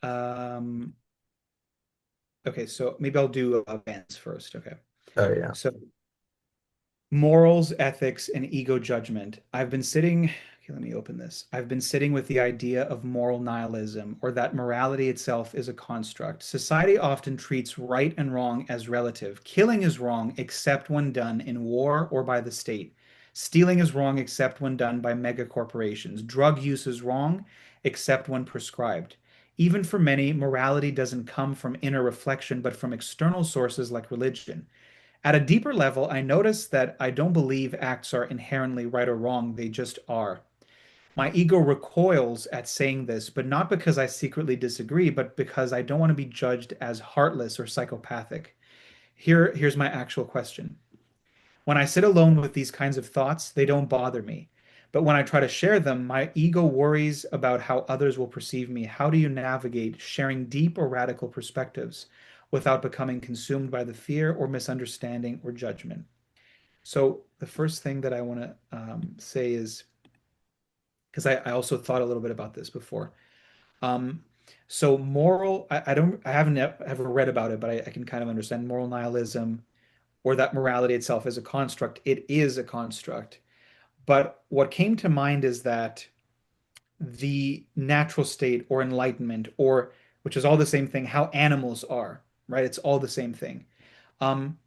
Um, okay, so maybe I'll do bands first. Okay. Oh yeah. So morals, ethics, and ego judgment. Okay, let me open this. I've been sitting with the idea of moral nihilism, or that morality itself is a construct. Society often treats right and wrong as relative. Killing is wrong except when done in war or by the state. Stealing is wrong except when done by mega corporations. Drug use is wrong except when prescribed. Even for many, morality doesn't come from inner reflection, but from external sources like religion. At a deeper level, I notice that I don't believe acts are inherently right or wrong, they just are. My ego recoils at saying this, but not because I secretly disagree, but because I don't want to be judged as heartless or psychopathic. Here's my actual question. When I sit alone with these kinds of thoughts, they don't bother me. But when I try to share them, my ego worries about how others will perceive me. How do you navigate sharing deep or radical perspectives without becoming consumed by the fear or misunderstanding or judgment? So the first thing that I want to say is because I also thought a little bit about this before. Um, so I haven't ever read about it, but I can kind of understand moral nihilism or that morality itself is a construct. It is a construct. But what came to mind is that the natural state or enlightenment, or which is all the same thing, how animals are, right? It's all the same thing. Um,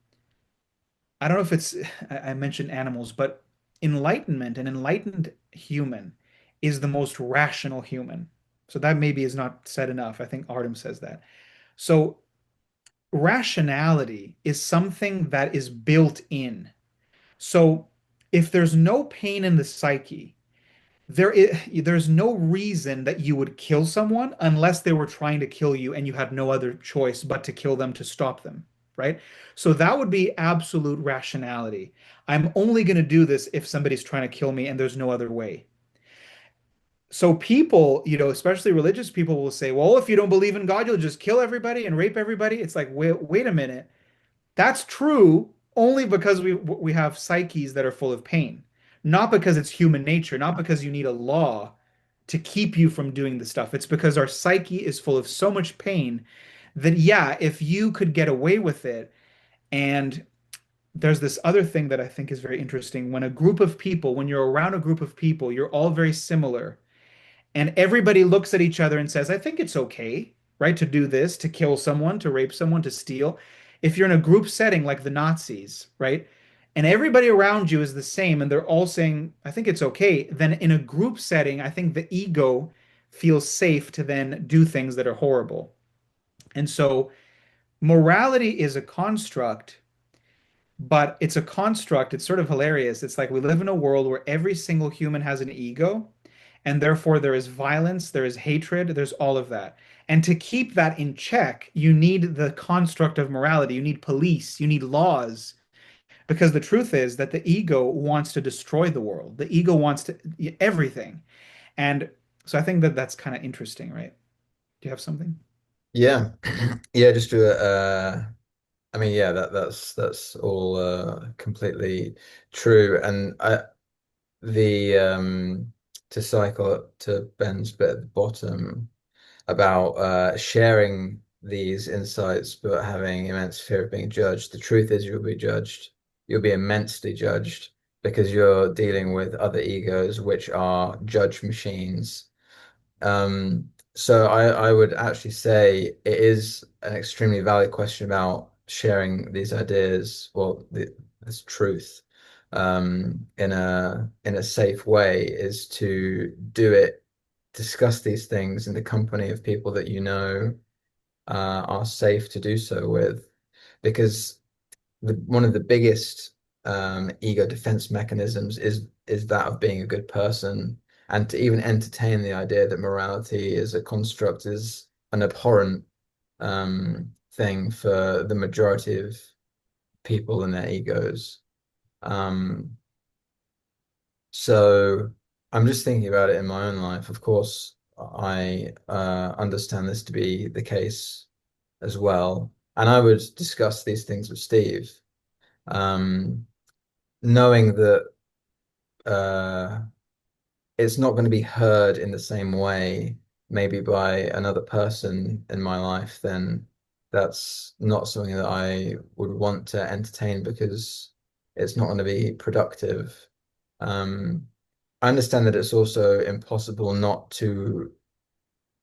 I don't know if it's, I mentioned animals, but enlightenment, an enlightened human is the most rational human. So that maybe is not said enough. I think Artem says that. So rationality is something that is built in. So if there's no pain in the psyche, there's no reason that you would kill someone unless they were trying to kill you and you had no other choice but to kill them to stop them, right? So that would be absolute rationality. I'm only going to do this if somebody's trying to kill me and there's no other way. So people, especially religious people will say, well, if you don't believe in God, you'll just kill everybody and rape everybody. It's like, wait a minute. That's true only because we have psyches that are full of pain, not because it's human nature, not because you need a law to keep you from doing the stuff. It's because our psyche is full of so much pain that yeah, if you could get away with it, and there's this other thing that I think is very interesting. When you're around a group of people, you're all very similar and everybody looks at each other and says, I think it's okay, right, to do this, to kill someone, to rape someone, to steal. If you're in a group setting like the Nazis, right, and everybody around you is the same and they're all saying, I think it's okay, then in a group setting, I think the ego feels safe to then do things that are horrible. And so morality is a construct, but it's a construct. It's sort of hilarious. It's like we live in a world where every single human has an ego, and therefore there is violence, there is hatred, there's all of that. And to keep that in check, you need the construct of morality. You need police, you need laws, because the truth is that the ego wants to destroy the world. The ego wants to everything. And so I think that that's kind of interesting, right? Do you have something? Yeah. Yeah, just do it. I mean, yeah, that's all completely true. And the to cycle to Ben's bit at the bottom about sharing these insights but having immense fear of being judged. The truth is you'll be judged. You'll be immensely judged because you're dealing with other egos, which are judge machines. So I would actually say it is an extremely valid question about sharing these ideas, well, this truth, in a safe way is to do it, discuss these things in the company of people that you know are safe to do so with, because one of the biggest ego defense mechanisms is that of being a good person, and to even entertain the idea that morality is a construct is an abhorrent thing for the majority of people and their egos. Um, so I'm just thinking about it in my own life. Of course, I understand this to be the case as well, and I would discuss these things with Steve. Um, Knowing that uh, it's not going to be heard in the same way maybe by another person in my life, then that's not something that I would want to entertain because it's not going to be productive. Um, I understand that it's also impossible not to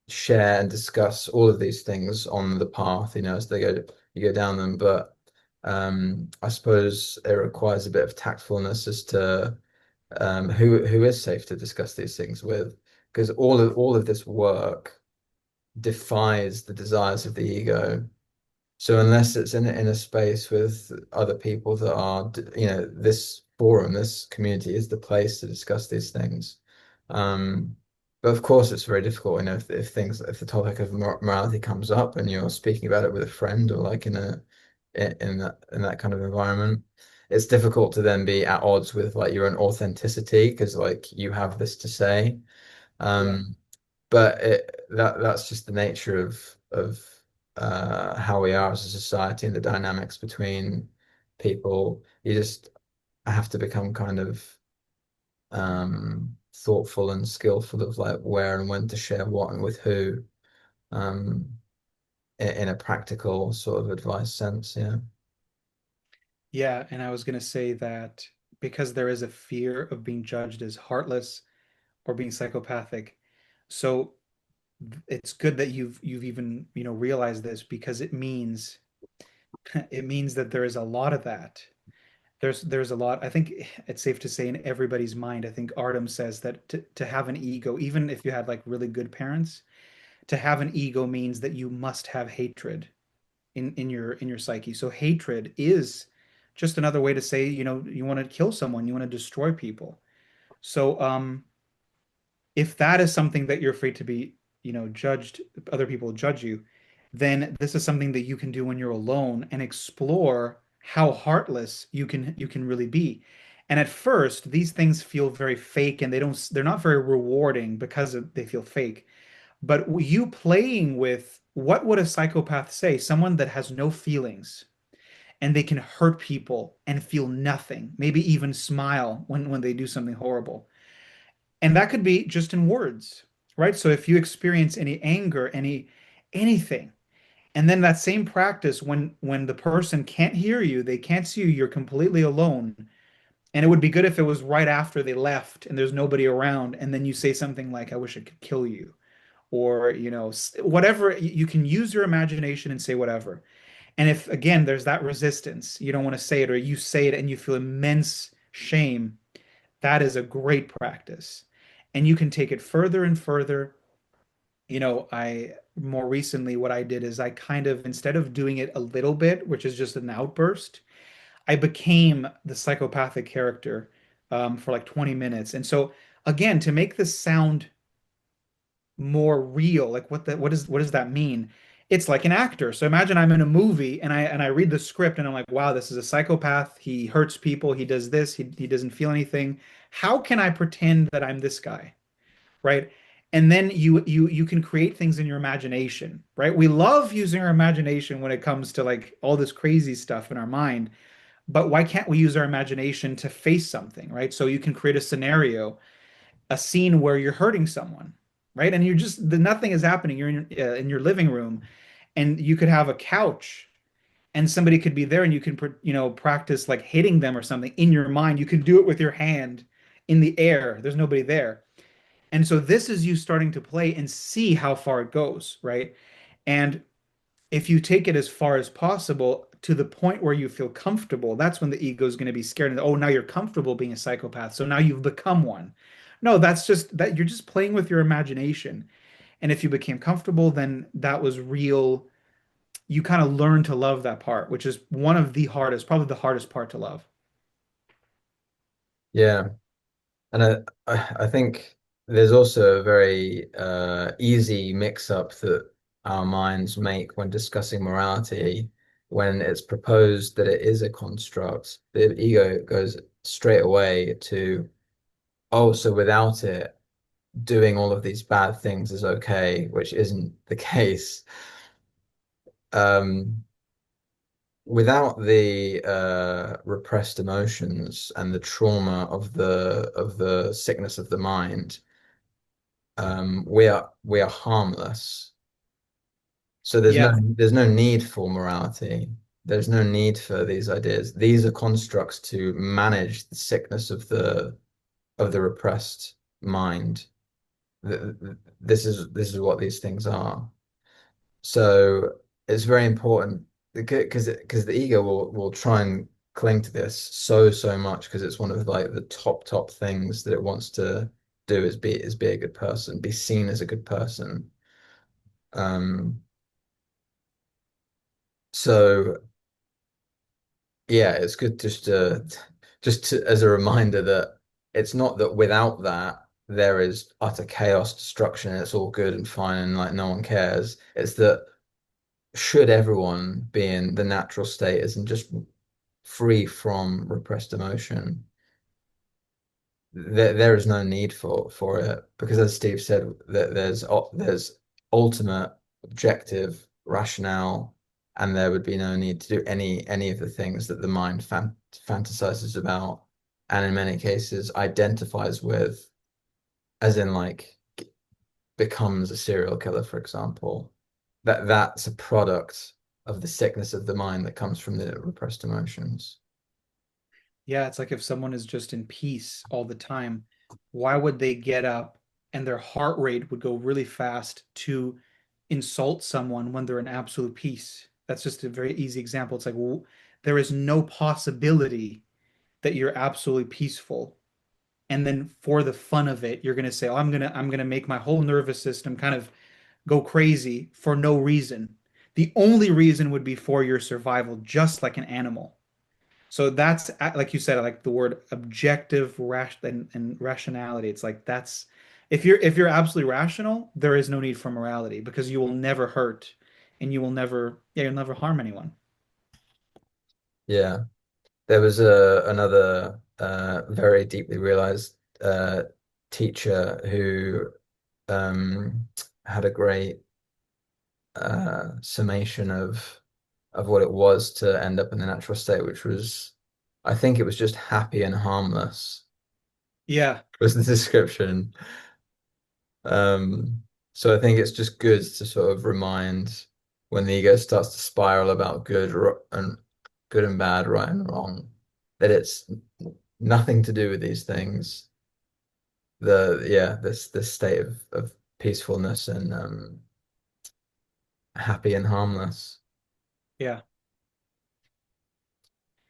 share and discuss all of these things on the path, as you go down them. But I suppose it requires a bit of tactfulness as to who is safe to discuss these things with, because all of this work defies the desires of the ego. So unless it's in a space with other people that are, this forum, this community is the place to discuss these things. Um, but of course, it's very difficult. If the topic of morality comes up and you're speaking about it with a friend or like in that kind of environment, it's difficult to then be at odds with like your own authenticity because like you have this to say. Yeah. Um, but that's just the nature of how we are as a society and the dynamics between people. You just have to become kind of thoughtful and skillful of like where and when to share what and with who, um, in a practical sort of advice sense. Yeah. Yeah, and I was going to say that because there is a fear of being judged as heartless or being psychopathic. So it's good that you've even, realized this because it means it means that there is a lot of that. There's a lot. I think it's safe to say in everybody's mind. I think Artem says that to have an ego, even if you had like really good parents, to have an ego means that you must have hatred in your psyche. So hatred is just another way to say, you want to kill someone, you want to destroy people. So if that is something that you're afraid to be, judged, other people judge you, then this is something that you can do when you're alone and explore how heartless you can really be. And at first, these things feel very fake and they're not very rewarding because they feel fake. But you playing with what would a psychopath say? Someone that has no feelings and they can hurt people and feel nothing, maybe even smile when they do something horrible. And that could be just in words, right? So if you experience any anger, anything, and then that same practice when the person can't hear you, they can't see you, you're completely alone. And it would be good if it was right after they left and there's nobody around, and then you say something like, I wish I could kill you. Or, whatever, you can use your imagination and say whatever. And if, again, there's that resistance, you don't want to say it, or you say it and you feel immense shame, that is a great practice. And you can take it further and further. I more recently, what I did is I kind of, instead of doing it a little bit, which is just an outburst, I became the psychopathic character for like 20 minutes. And so, again, to make this sound more real, like what does that mean? It's like an actor. So imagine I'm in a movie and I read the script and I'm like, wow, this is a psychopath. He hurts people. He does this. He doesn't feel anything. How can I pretend that I'm this guy? Right? And then you can create things in your imagination, right? We love using our imagination when it comes to like all this crazy stuff in our mind, but why can't we use our imagination to face something, right? So you can create a scenario, a scene where you're hurting someone, right? And nothing is happening. You're in your living room, and you could have a couch, and somebody could be there, and you can practice like hitting them or something in your mind. You can do it with your hand in the air. There's nobody there. And so this is you starting to play and see how far it goes, right? And if you take it as far as possible to the point where you feel comfortable, that's when the ego is going to be scared. And oh, now you're comfortable being a psychopath. So now you've become one. No, that's just that you're just playing with your imagination. And if you became comfortable, then that was real. You kind of learn to love that part, which is one of the hardest, probably the hardest part to love. Yeah. And I think there's also a very easy mix-up that our minds make when discussing morality. When it's proposed that it is a construct, the ego goes straight away to, oh, so without it, doing all of these bad things is okay, which isn't the case. Um, Without the repressed emotions and the trauma of the sickness of the mind, we are harmless. So Yeah. there's no need for morality. There's no need for these ideas. These are constructs to manage the sickness of the repressed mind. This is what these things are. So it's very important because the ego will try and cling to this so much because it's one of like the top things that it wants to do is be a good person, be seen as a good person. Um, so yeah, it's good just as a reminder that it's not that without that there is utter chaos, destruction, and it's all good and fine and like no one cares. It's that should everyone be in the natural state as and just free from repressed emotion, there is no need for it because, as Steve said, that there's ultimate objective rationale, and there would be no need to do any of the things that the mind fantasizes about, and in many cases identifies with, as in like becomes a serial killer, for example. That's a product of the sickness of the mind that comes from the repressed emotions. Yeah, it's like if someone is just in peace all the time, why would they get up and their heart rate would go really fast to insult someone when they're in absolute peace? That's just a very easy example. It's like, well, there is no possibility that you're absolutely peaceful. And then for the fun of it, you're gonna say, "Oh, I'm gonna make my whole nervous system kind of go crazy for no reason." The only reason would be for your survival, just like an animal. So that's like you said, like the word objective and rationality. It's like that's if you're absolutely rational, there is no need for morality because you will never hurt and you will never yeah, you'll never harm anyone. Yeah. There was another very deeply realized teacher who had a great summation of what it was to end up in the natural state, which was, I think it was just happy and harmless Yeah. was the description. So I think it's just good to sort of remind when the ego starts to spiral about good and bad, right and wrong, that it's nothing to do with these things. This state of peacefulness and happy and harmless. Yeah.